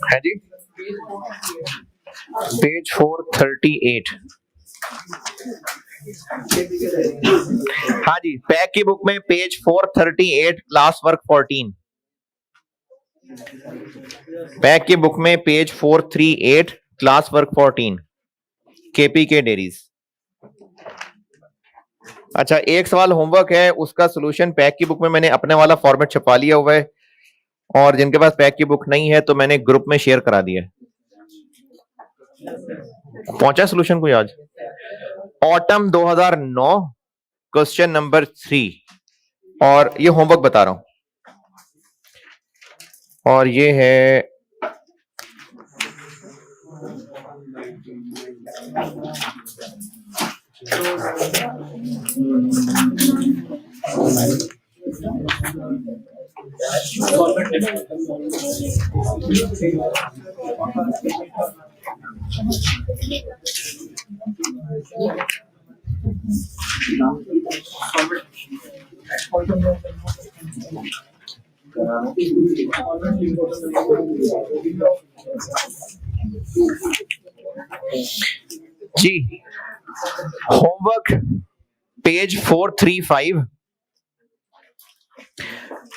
है जी, पेज 438। हाँ जी, पैक की बुक में पेज 438 क्लास वर्क 14। पैक की बुक में पेज 438 क्लास वर्क 14 केपी के डेरीज। अच्छा, एक सवाल होमवर्क है, उसका सॉल्यूशन पैक की बुक में मैंने अपने वाला फॉर्मेट छपा लिया हुआ है, और जिनके पास पैक की बुक नहीं है तो मैंने ग्रुप में शेयर करा दिया है। पहुंचा सॉल्यूशन कोई आज? ऑटम 2009 क्वेश्चन नंबर 3, और ये होमवर्क बता रहा हूं, और ये है जी homework page 435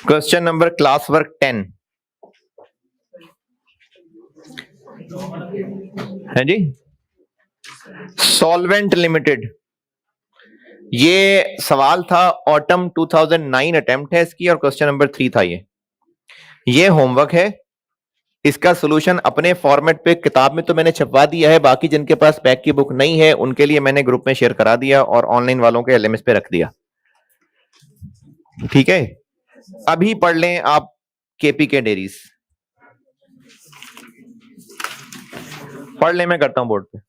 question number class work 10 है जी। सॉल्वेंट लिमिटेड, ये सवाल था, ऑटम 2009 अटेम्प्ट है इसकी, और क्वेश्चन नंबर 3 था ये होमवर्क है। इसका सॉल्यूशन अपने फॉर्मेट पे किताब में तो मैंने छपवा दिया है, बाकी जिनके पास पैक की बुक नहीं है उनके लिए मैंने ग्रुप में शेयर करा दिया और ऑनलाइन वालों के एलएमएस पे रख दिया। ठीक है, अभी पढ़ लें आप केपी के डेरीज, पढ़ लें, मैं करता हूं बोर्ड पे।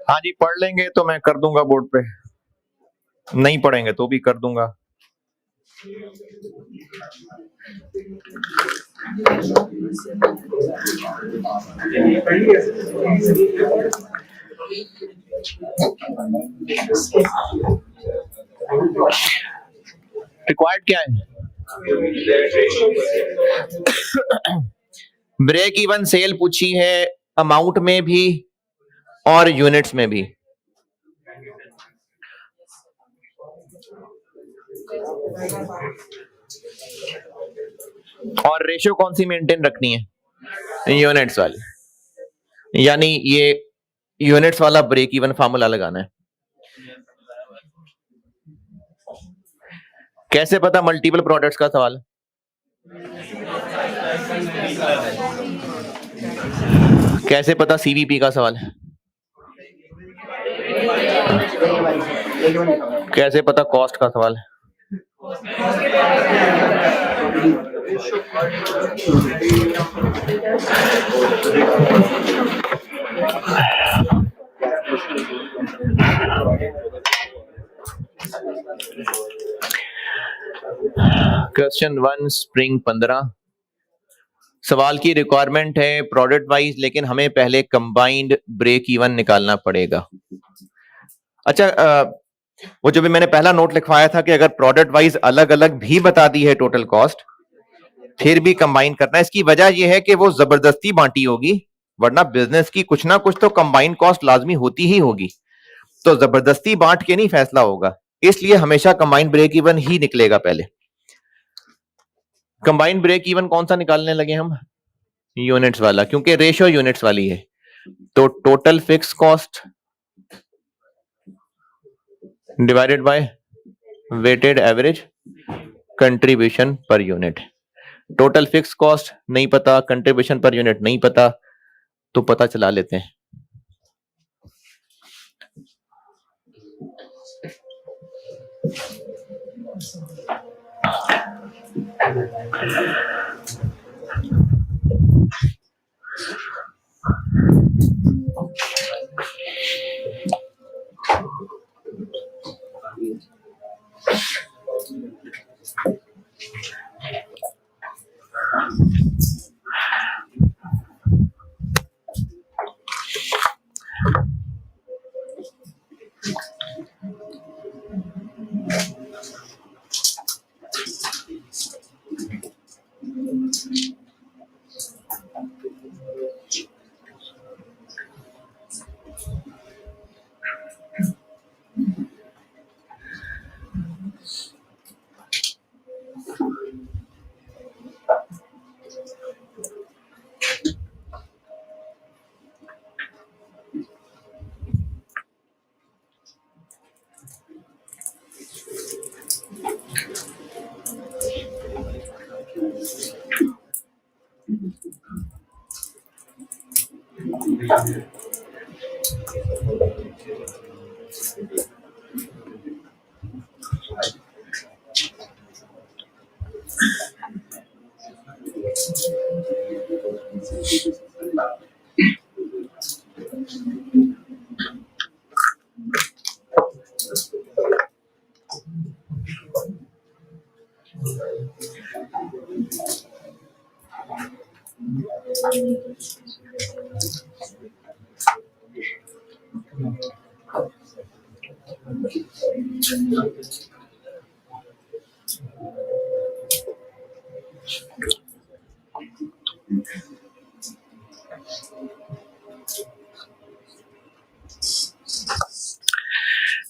हाँ जी, पढ़ लेंगे तो मैं कर दूंगा बोर्ड पे, नहीं पढ़ेंगे तो भी कर दूंगा। रिक्वायर्ड क्या है? ब्रेक इवन सेल पूछी है, अमाउंट में भी और यूनिट्स में भी। और रेशियो कौन सी मेंटेन रखनी है? यूनिट्स वाली, यानी ये यूनिट्स वाला ब्रेक इवन फार्मूला लगाना है। कैसे पता मल्टीपल प्रोडक्ट्स का सवाल? कैसे पता सीवीपी का सवाल? कैसे पता कॉस्ट का सवाल? क्वेश्चन 1 स्प्रिंग 15 सवाल की रिक्वायरमेंट है प्रोडक्ट वाइज, लेकिन हमें पहले कंबाइंड ब्रेक इवन निकालना पड़ेगा। अच्छा, वो जो भी मैंने पहला नोट लिखवाया था कि अगर प्रोडक्ट वाइज अलग अलग भी बता दी है टोटल कॉस्ट, फिर भी कंबाइन करना है। इसकी वजह यह है कि वो जबरदस्ती बांटी होगी, वरना बिजनेस की कुछ ना कुछ तो कंबाइन कॉस्ट लाजमी होती ही होगी, तो जबरदस्ती बांट के नहीं फैसला होगा, इसलिए हमेशा कंबाइंड ब्रेक इवन ही निकलेगा पहले। कंबाइंड ब्रेक इवन कौन सा निकालने लगे हम? यूनिट्स वाला, क्योंकि रेशियो यूनिट्स वाली है। तो total fix cost divided by weighted average contribution per unit. Total fix cost नहीं पता, कंट्रीब्यूशन पर यूनिट नहीं पता, तो पता चला लेते हैं।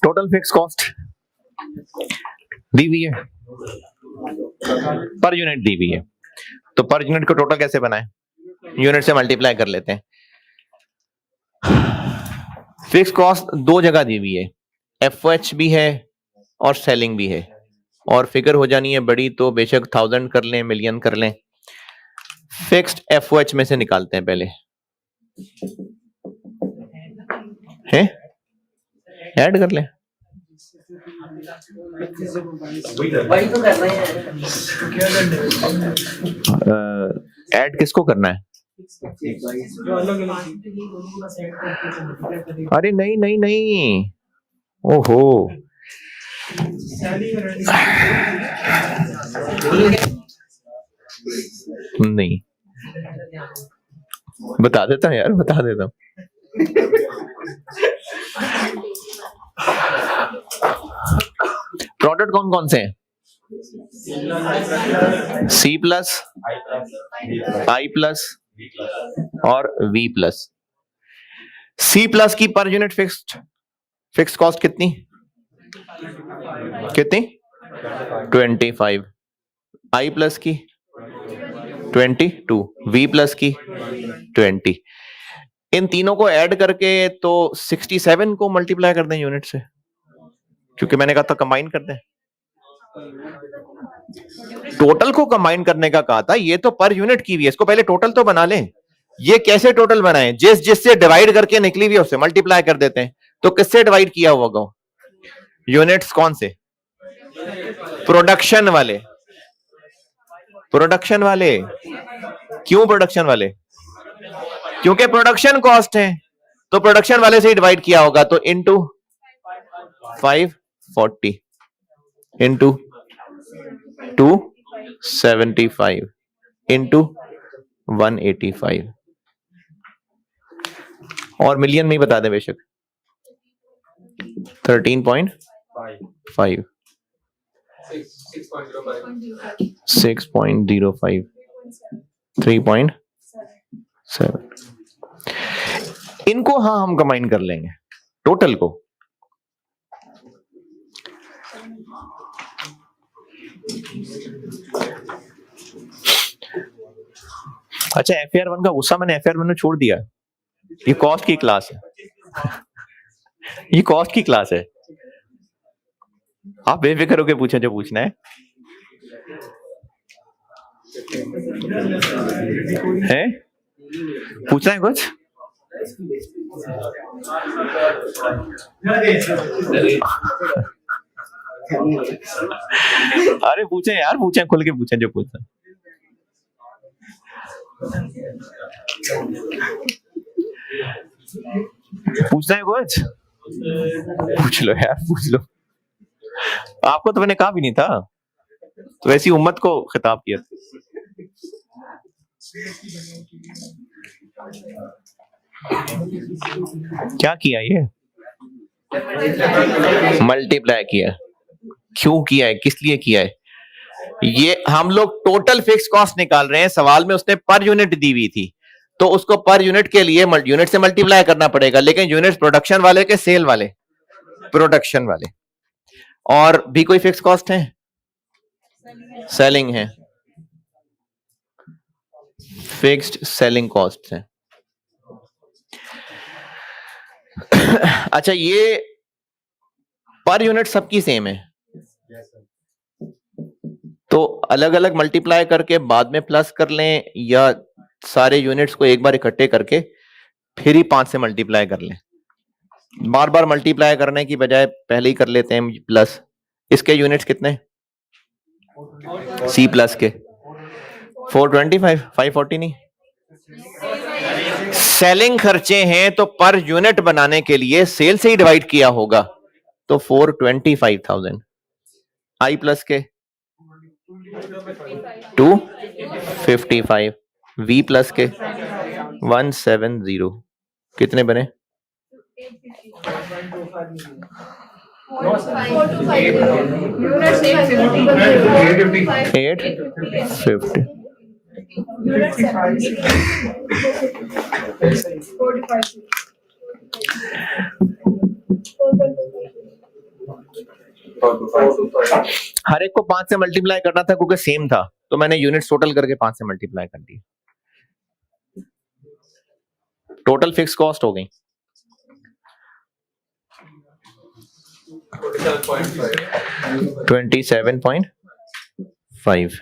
टोटल फिक्स कॉस्ट दी हुई है, पर यूनिट दी हुई है, तो पर यूनिट को टोटल कैसे बनाएं? यूनिट से मल्टीप्लाई कर लेते हैं। फिक्स कॉस्ट दो जगह दी हुई है, एफओएच भी है और सेलिंग भी है, और फिगर हो जानी है बड़ी, तो बेशक 1000 कर लें, मिलियन कर लें। फिक्स्ड एफओएच में से निकालते हैं पहले, है ऐड कर लें, वही तो कर रहे हैं। ऐड किसको करना है? अरे नहीं नहीं नहीं, ओहो नहीं, बता देता हूँ यार, बता देता हूँ। प्रोडक्ट कौन कौन से हैं? सी प्लस, आई प्लस और वी प्लस। सी प्लस की पर यूनिट फिक्स कॉस्ट कितनी? 25। आई प्लस की 22, वी प्लस की 20। इन तीनों को ऐड करके तो 67 को मल्टीप्लाई कर दें यूनिट से, क्योंकि मैंने कहा था कंबाइन कर दें। टोटल को कंबाइन करने का कहा था, ये तो पर यूनिट की हुई है, इसको पहले टोटल तो बना लें। ये कैसे टोटल बनाए? जिससे डिवाइड करके निकली हुई है उससे मल्टीप्लाई कर देते हैं। तो किससे डिवाइड किया होगा? यूनिट्स कौन से? प्रोडक्शन वाले, प्रोडक्शन वाले, क्यों प्रोडक्शन वाले? क्योंकि प्रोडक्शन कॉस्ट है, तो प्रोडक्शन वाले से डिवाइड किया होगा, तो इनटू 540 इनटू 275 इनटू 185, और मिलियन में ही बता दें बेशक। 13.5 6.05 3.7। इनको हाँ हम कंबाइन कर लेंगे टोटल को। अच्छा, FAR1 का गुस्सा मैंने FAR1 में छोड़ दिया। ये कॉस्ट की क्लास है। ये कॉस्ट की क्लास है, आप बेफिक्र होकर पूछें जो पूछना है। पूछना है कुछ? अरे पूछें यार, पूछें, खुल के पूछें जो पूछना। पूछना है कुछ? पूछ लो यार, पूछ लो। आपको तो मैंने कहा भी नहीं था, तो ऐसी उम्मत को खिताब किया। क्या किया? ये मल्टीप्लाई किया। क्यों किया है, किस लिए किया है? ये हम लोग टोटल फिक्स कॉस्ट निकाल रहे हैं, सवाल में उसने पर यूनिट दी हुई थी, तो उसको पर यूनिट के लिए यूनिट से मल्टीप्लाई करना पड़ेगा, लेकिन यूनिट प्रोडक्शन वाले के सेल वाले? प्रोडक्शन वाले। और भी कोई फिक्स कॉस्ट है? सेलिंग है, फिक्स्ड सेलिंग कॉस्ट है। अच्छा, ये पर यूनिट सबकी सेम है, तो अलग अलग मल्टीप्लाई करके बाद में प्लस कर लें, या सारे यूनिट्स को एक बार इकट्ठे करके फिर ही 5 से मल्टीप्लाई कर लें? बार बार मल्टीप्लाई करने की बजाय पहले ही कर लेते हैं प्लस। इसके यूनिट्स कितने? C प्लस के 425, 540 नहीं। सेलिंग खर्चे हैं तो पर यूनिट बनाने के लिए सेल से ही डिवाइड किया होगा, तो 425,000। I प्लस के 255, V प्लस के 170, कितने बने? 850। हर एक को 5 से मल्टीप्लाई करना था क्योंकि सेम था, तो मैंने यूनिट्स टोटल करके 5 से मल्टीप्लाई कर दी। टोटल फिक्स कॉस्ट हो गई 27.5।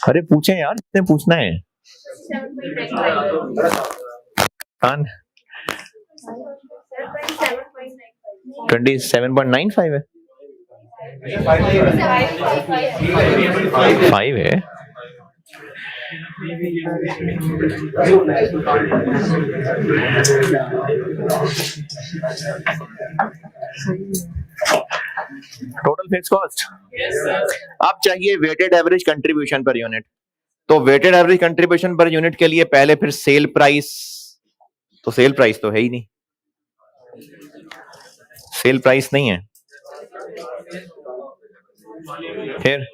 अरे पूछें यार, कितने पूछना है? 27.95 है, 5 है। Total fix cost. अब चाहिए weighted average contribution per unit. तो weighted average contribution per unit के लिए पहले फिर सेल प्राइस, तो सेल प्राइस तो है ही नहीं, सेल प्राइस नहीं है। फिर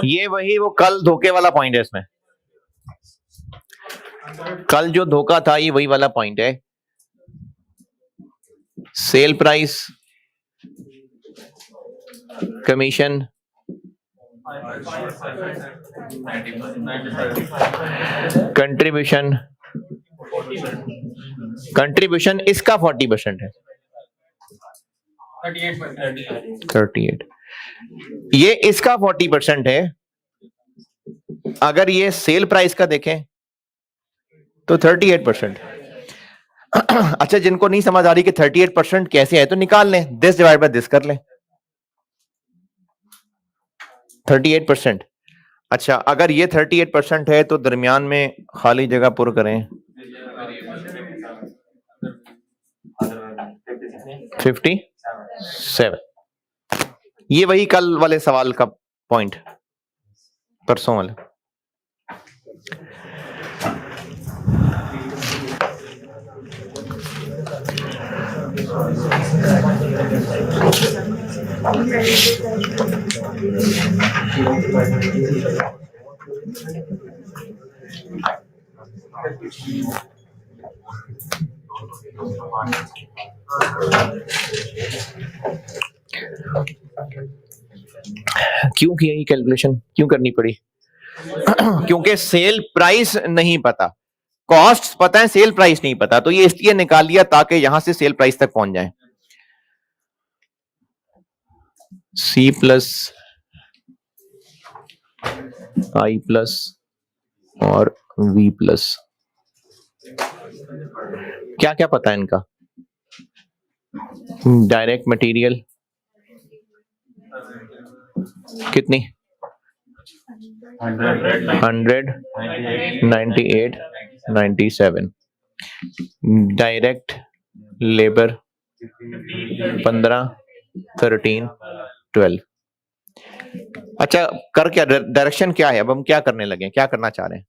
ये वही वो कल धोखे वाला पॉइंट है, इसमें कल जो धोखा था ये वही वाला पॉइंट है। सेल प्राइस, कमीशन, कंट्रीब्यूशन, इसका 40% है, 38। ये इसका 40% है। अगर ये सेल प्राइस का देखें तो 38%। अच्छा, जिनको नहीं समझ आ रही कि 38% कैसे है तो निकाल लें, दिस डिवाइड बाय दिस कर लें। 38%। अच्छा, अगर ये 38% है तो दरमियान में खाली जगह पुर करें। 57। ये वही कल वाले सवाल का पॉइंट, परसों वाले। क्यों किया ये कैलकुलेशन, क्यों करनी पड़ी? क्योंकि सेल प्राइस नहीं पता, कॉस्ट पता है, सेल प्राइस नहीं पता, तो ये इसलिए निकाल लिया ताकि यहां से सेल प्राइस तक पहुंच जाए। C प्लस I प्लस और V प्लस, क्या क्या पता है इनका? डायरेक्ट मटेरियल कितनी? 100, 98, 97। Direct labour 15, 13, 12। अच्छा, कर क्या, डायरेक्शन क्या है? अब हम क्या करने लगे, क्या करना चाह रहे हैं?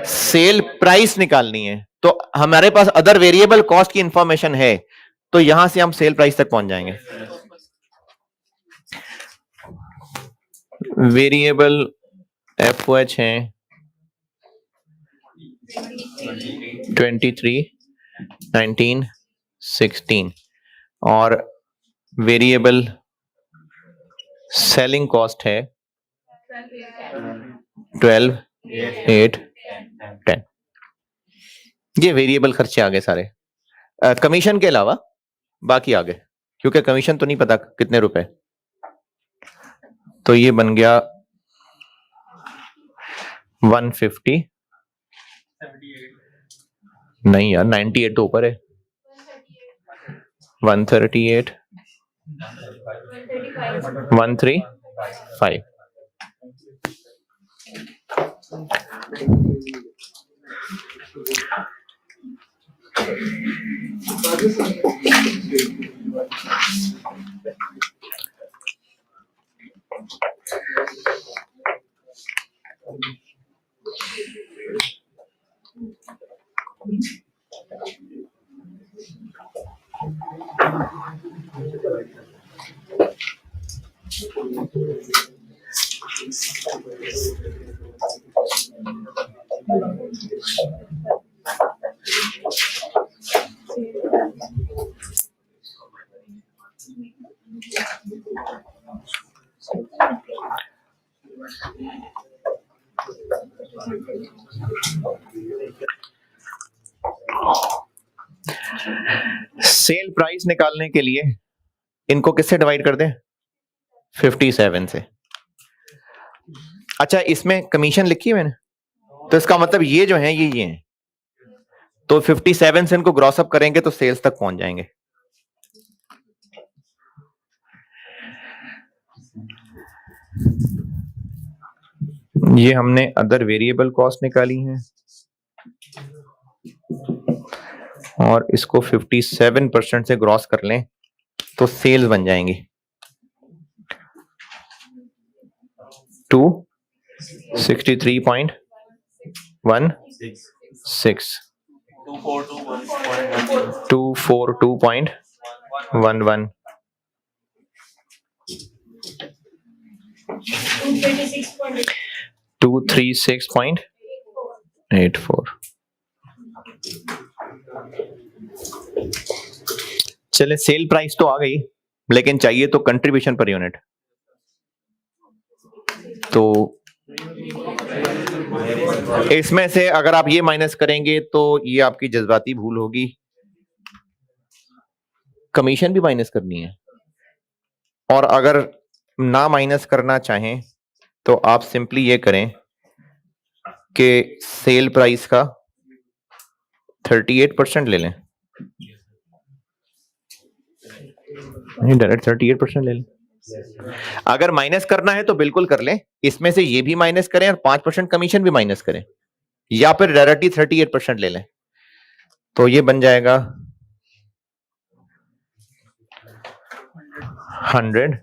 सेल प्राइस निकालनी है। तो हमारे पास अदर वेरिएबल कॉस्ट की इंफॉर्मेशन है, तो यहां से हम सेल प्राइस तक पहुंच जाएंगे। वेरिएबल FOH हैं 23, 19, 16 और वेरिएबल सेलिंग कॉस्ट है 12, 8, 10। ये वेरिएबल खर्चे आ गए सारे, कमीशन के अलावा बाकी आ गए, क्योंकि कमीशन तो नहीं पता कितने रुपए। तो ये बन गया 150, नहीं यार 98 तो ऊपर है। 138, 135। सेल प्राइस निकालने के लिए इनको किससे डिवाइड कर दें? 57 से। अच्छा, इसमें कमीशन लिखी है मैंने, तो इसका मतलब ये जो है ये हैं, तो 57 से इनको ग्रॉस अप करेंगे तो सेल्स तक पहुंच जाएंगे। ये हमने अदर वेरिएबल कॉस्ट निकाली है और इसको 57% से ग्रॉस कर लें तो सेल्स बन जाएंगी 263.16, 242.11, 236.84। चले, सेल प्राइस तो आ गई, लेकिन चाहिए तो कंट्रीब्यूशन पर यूनिट। तो इसमें से अगर आप ये माइनस करेंगे तो ये आपकी जज्बाती भूल होगी, कमीशन भी माइनस करनी है और अगर ना माइनस करना चाहें तो आप सिंपली ये करें कि सेल प्राइस का 38% ले लें, नहीं डायरेक्ट 38% ले लें। अगर माइनस करना है तो बिल्कुल कर लें, इसमें से ये भी माइनस करें और 5% कमीशन भी माइनस करें, या फिर डायरेक्टली 38% ले लें। तो ये बन जाएगा 100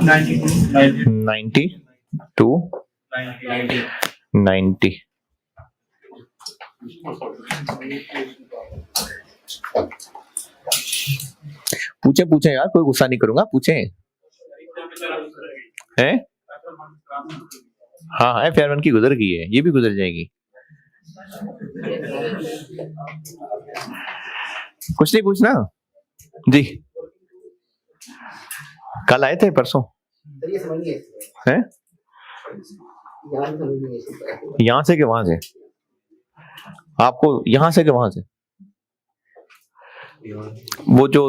92 90। पूछे पूछे यार, कोई गुस्सा नहीं करूंगा, पूछे हैं। हाँ हाँ, फेयर वन की गुजर गई है, ये भी गुजर जाएगी। कुछ नहीं पूछना जी। कल आए थे परसों हैं, यहां से कि वहां से? आपको यहां से कि वहां से? वो जो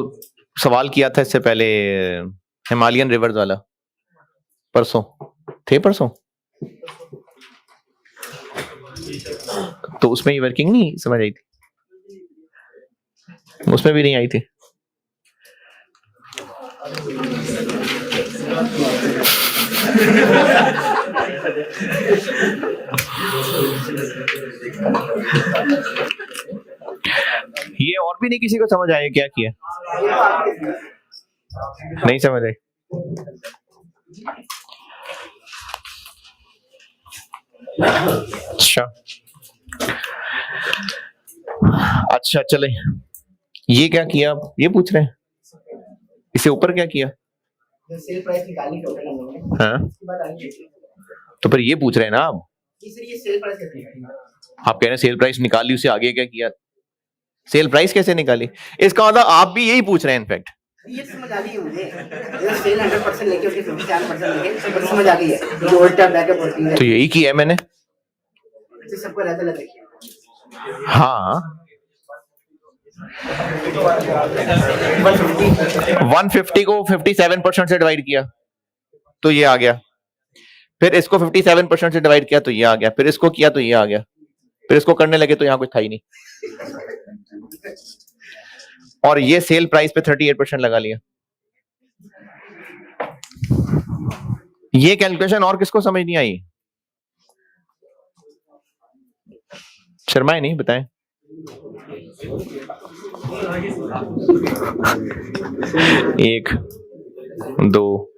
सवाल किया था इससे पहले हिमालयन रिवर्स वाला, परसों थे, परसों तो उसमें ये वर्किंग नहीं समझ आई थी, उसमें भी नहीं आई थी। ये और भी नहीं किसी को समझ आया क्या किया? नहीं समझ आई। अच्छा चले, ये क्या किया ये पूछ रहे हैं, इससे ऊपर क्या किया? सेल प्राइस निकाली टोटल हमने, हाँ उसके बाद आगे तो फिर ये पूछ रहे हैं ना आप? सर ये सेल प्राइस कैसे निकाली? आप कह रहे हैं सेल प्राइस निकाली, उससे आगे क्या किया? सेल प्राइस कैसे निकाली? इसका मतलब आप भी यही पूछ रहे हैं इनफैक्ट। ये समझ आ गई है मुझे, ये सेल 100% लेके उसके 54% लेके सब समझ आ गई है, जो उल्टा बैकअप होती है। तो यही किया है मैंने, तो सबको अलग अलग देखिए। हाँ 150 को 57% से डिवाइड किया तो ये आ गया, फिर इसको 57% से डिवाइड किया तो ये आ गया, फिर इसको किया तो ये आ गया, फिर इसको करने लगे तो यहां कुछ था ही नहीं, और ये सेल प्राइस पे 38% लगा लिया। ये कैलकुलेशन और किसको समझ नहीं आई? शर्माए नहीं, बताएं। एक, दो,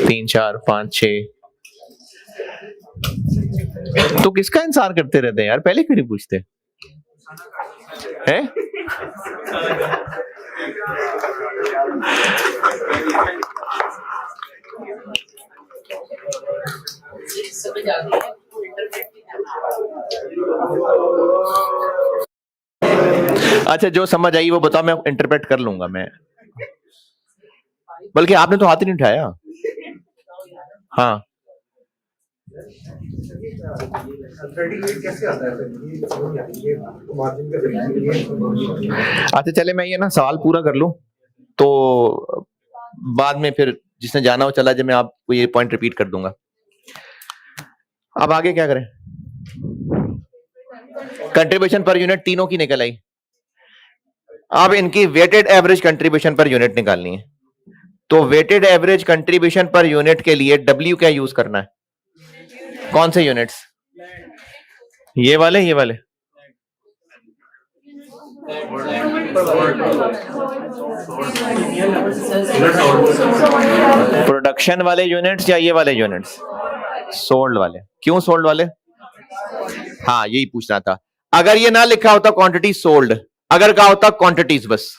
3, 4, 5, 6। तो किसका इंतजार करते रहते हैं यार, पहले क्यों नहीं पूछते हैं? अच्छा जो समझ आई वो बताओ, मैं इंटरप्रेट कर लूंगा मैं, बल्कि आपने तो हाथ ही नहीं उठाया। हाँ अच्छा चले, मैं ये ना सवाल पूरा कर लूं तो बाद में फिर जिसने जाना हो चला जाए, मैं आपको ये पॉइंट रिपीट कर दूंगा। अब आगे क्या करें? कंट्रीब्यूशन पर यूनिट तीनों की निकल आई, अब इनकी weighted average contribution per unit निकालनी है। तो weighted average contribution per unit के लिए W क्या यूज करना है? कौन से यूनिट्स? ये वाले, ये वाले प्रोडक्शन वाले यूनिट्स या ये वाले यूनिट्स? सोल्ड वाले। क्यों सोल्ड वाले? हाँ यही पूछना था। अगर ये ना लिखा होता क्वांटिटी सोल्ड, अगर कहा होता क्वांटिटीज बस,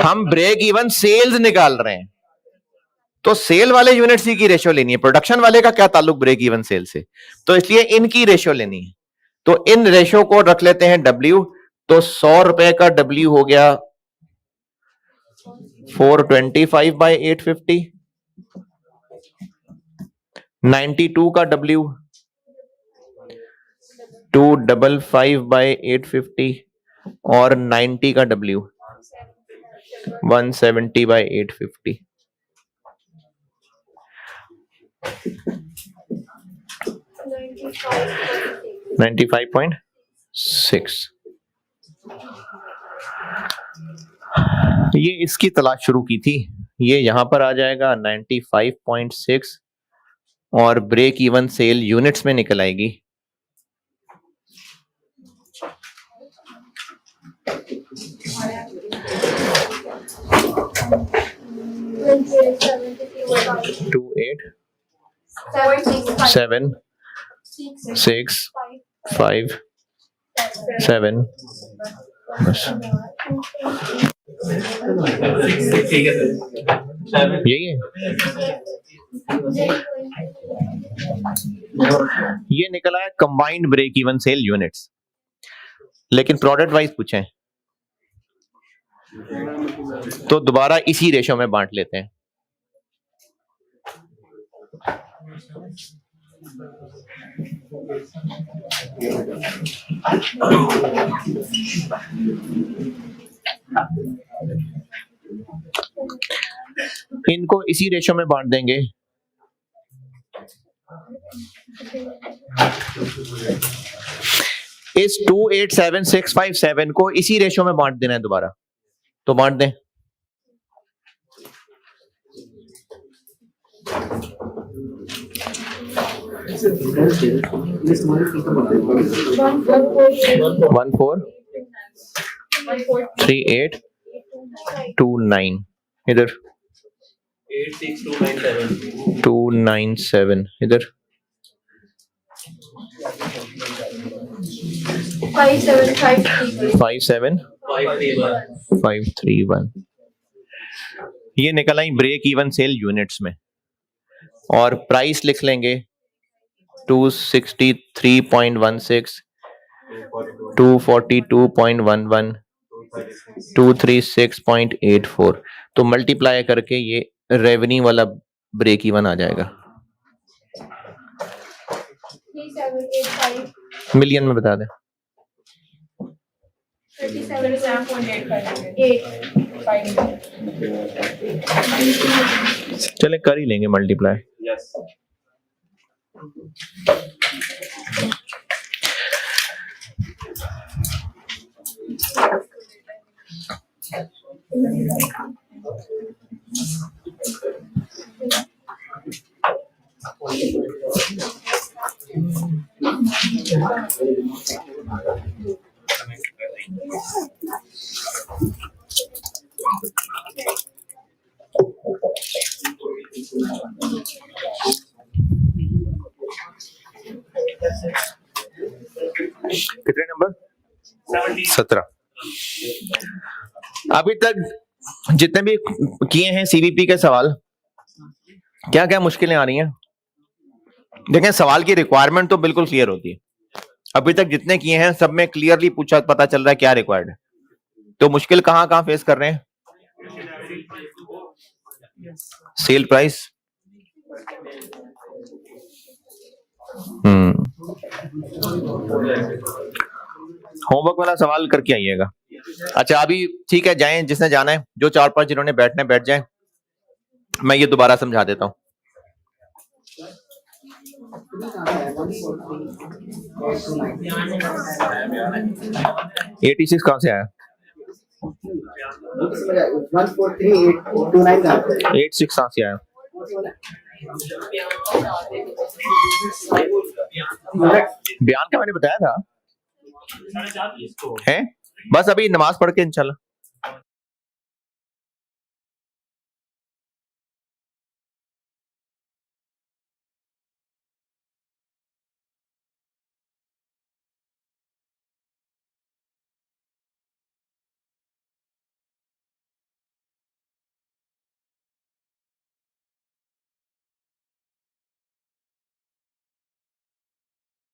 हम ब्रेक इवन सेल्स निकाल रहे हैं तो सेल वाले यूनिट्स की रेशियो लेनी है, प्रोडक्शन वाले का क्या ताल्लुक ब्रेक इवन सेल से, तो इसलिए इनकी रेशियो लेनी है। तो इन रेशियो को रख लेते हैं W, तो 100 रुपए का W हो गया 425/850, 92 का W 255 बाय 850 और 90 का W 170 बाय 850। $95.6। ये इसकी तलाश शुरू की थी, ये यहां पर आ जाएगा 95.6 और ब्रेक इवन सेल यूनिट्स में निकल आएगी 287657 बस यही है। ये निकला है combined break even sale units, लेकिन प्रोडक्ट वाइज पूछे तो दोबारा इसी रेशो में बांट लेते हैं। इनको इसी रेशो में बांट देंगे। इस 287657 को इसी रेशो में बांट देना है दोबारा, तो बांट दें। वन फोर 3829 इधर 297 इधर 57531 ये निकल आई ब्रेक इवन सेल यूनिट्स में, और प्राइस लिख लेंगे 263.16 242.11 236.84। तो मल्टीप्लाई करके ये रेवेन्यू वाला ब्रेक इवन आ जाएगा। मिलियन में बता दें। चले कर ही लेंगे मल्टीप्लाई। कितने नंबर? 17। अभी तक जितने भी किए हैं सीवीपी के सवाल, क्या क्या मुश्किलें आ रही हैं? देखें, सवाल की रिक्वायरमेंट तो बिल्कुल क्लियर होती है। अभी तक जितने किए हैं सब में क्लियरली पूछा, पता चल रहा है क्या रिक्वायर्ड है। तो मुश्किल कहां कहां फेस कर रहे हैं? सेल प्राइस, होमवर्क वाला सवाल करके आइएगा। अच्छा अभी ठीक है, जाएं जिसने जाना है, जो 4-5 जिन्होंने बैठना है बैठ जाएं। मैं ये दोबारा समझा देता हूं। $86 कहां से आया? 86 कहां से आया? बयान का मैंने बताया था है, बस अभी नमाज पढ़ के इंशाल्लाह